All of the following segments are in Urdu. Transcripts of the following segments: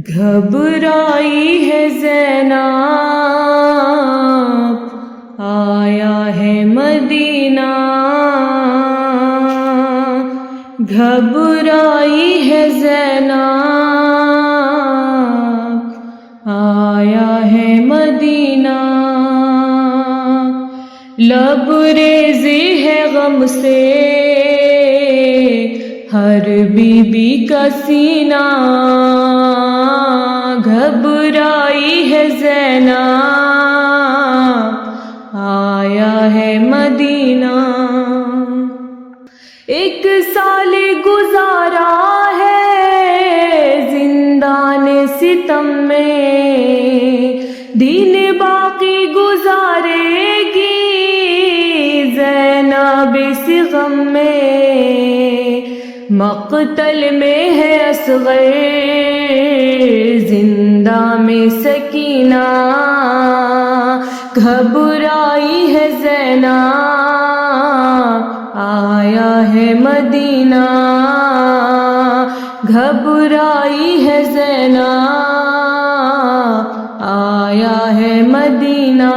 گھبرائی ہے زینب آیا ہے مدینہ، گھبرائی ہے زینب آیا ہے مدینہ، لبریزی ہے غم سے ہر بی بی کا سینہ، گھبرائی ہے زینب آیا ہے مدینہ، ایک سال گزارا ہے زندان ستم میں، دین باقی گزارے گی زینب اس غم میں، مقتل میں ہے اصغر زندہ میں سکینہ، گھبرائی ہے زینب آیا ہے مدینہ، گھبرائی ہے زینب آیا ہے مدینہ،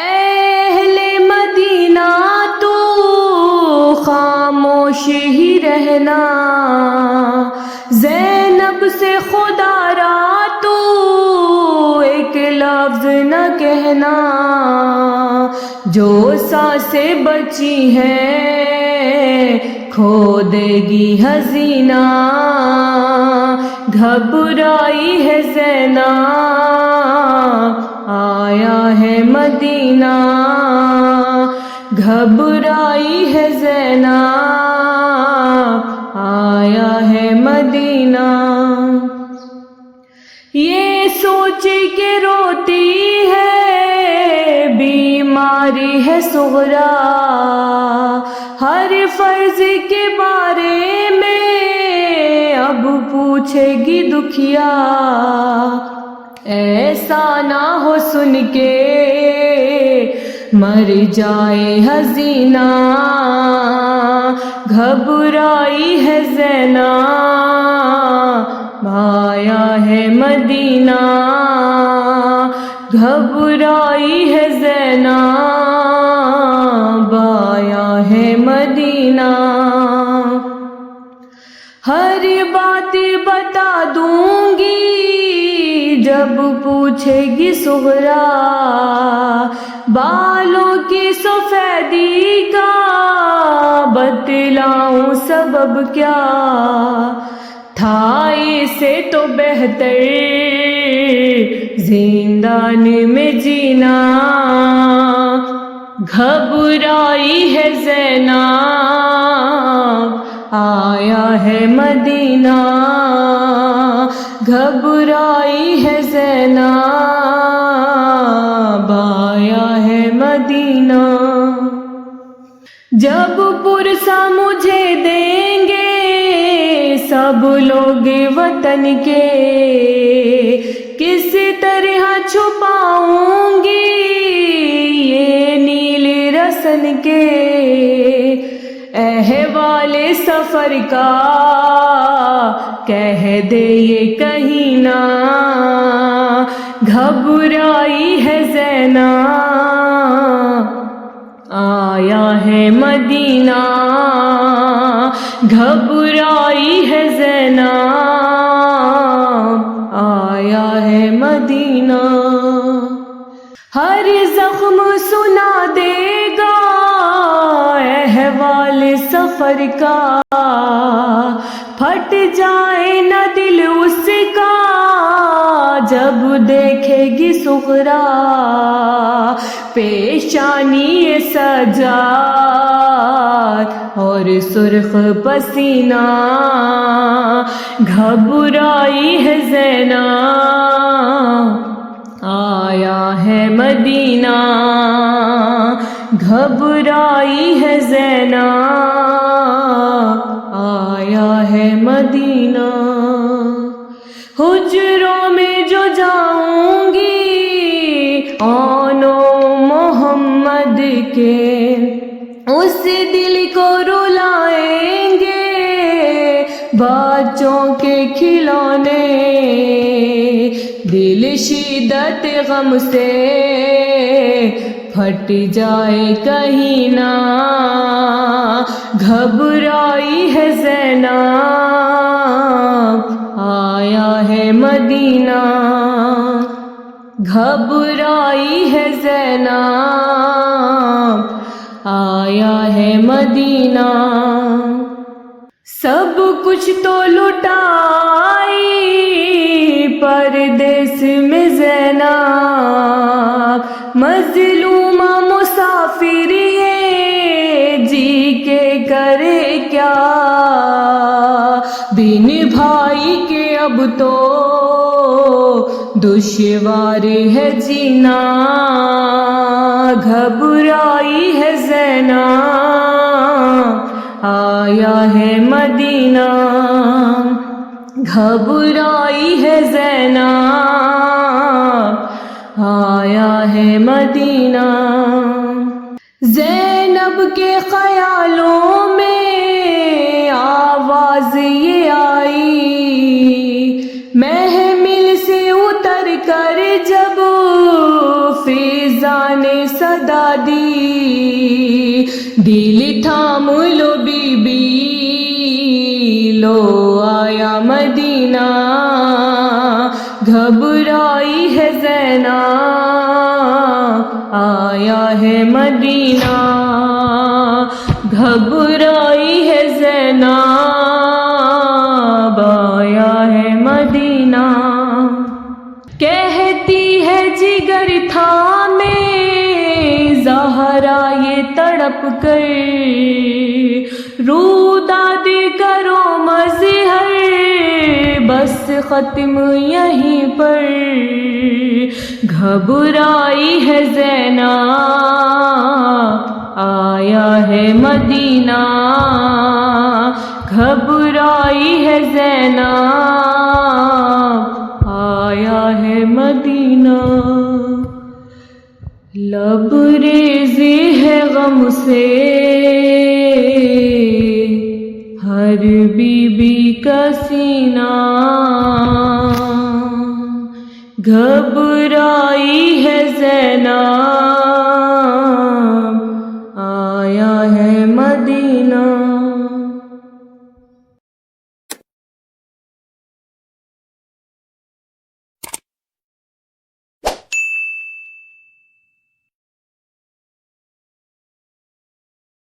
اہل مدینہ تو خاموش ہی رہنا، زینب سے خدا را تو ایک لفظ نہ کہنا، جو سانسیں بچی ہیں کھو دے گی حسینہ، گھبرائی ہے زینب آیا ہے مدینہ، گھبرائی ہے زینب آیا ہے مدینہ، یہ سوچ کے روتی ہے بیماری ہے صغرا، ہر فرض کے بارے میں اب پوچھے گی دکھیا، ایسا نہ ہو سن کے مر جائے حسینہ، گھبرائی ہے زینب آیا ہے مدینہ، گھبرائی ہے زینب آیا ہے مدینہ، ہر بات بتا دوں گی جب پوچھے گی صغرا، بالوں کی سفیدی کا بتلاؤں سبب کیا، تھا اسے تو بہتر زندان میں جینا، گھبرائی ہے زینب آیا ہے مدینہ، گھبرائی ہے زینب آیا ہے مدینہ، جب پرسا مجھے دیں گے سب لوگ وطن کے، کس طرح چھپاؤں گی یہ نیل رسن کے، احوال سفر کا کہہ دے یہ کہیں نہ، گھبرائی ہے زینب آیا ہے مدینہ، گھبرائی ہے زینب آیا ہے مدینہ، ہر زخم سنا دے گا احوال سفر کا، پھٹ جائے نہ دل اس کا جب دیکھے گی صغرا، پیشانی سجاد اور سرخ پسینہ، گھبرائی ہے زینب آیا ہے مدینہ، گھبرائی ہے زینب آیا ہے مدینہ، حجروں میں جو جاؤں گی آنو محمد کے، اس دل کو رلائیں گے بچوں کے کھلونے، دل شدت غم سے پھٹ جائے کہیں نہ، گھبرائی ہے زینب آیا ہے مدینہ، گھبرائی ہے زینب آیا ہے مدینہ، سب کچھ تو لٹائی پردیس میں زینب، مظلومہ مسافر یہ جی کے کرے کیا، بن بھائی کے اب تو دشوار ہے جینا، گھبرائی ہے زینب آیا ہے مدینہ، گھبرائی ہے زینب آیا ہے مدینہ، زینب کے خیالوں میں آواز یہ آئی، محمل سے اتر کر جب فضا نے صدا دی، دل تھام لو بی بی لو آیا مدینہ، گھبرائی ہے زینب آیا ہے مدینہ، گھبرائی ہے زینب آیا ہے مدینہ، کہتی ہے جگر تھامے زہرا یہ تڑپ کر، روداد کرو مظہر بس ختم یہیں پر، گھبرائی ہے زینب آیا ہے مدینہ، گھبرائی ہے زینب آیا ہے مدینہ، لبریزی ہے غم سے ہر بی بی کا سینہ، گھبرائی ہے زینب آیا ہے مدینہ۔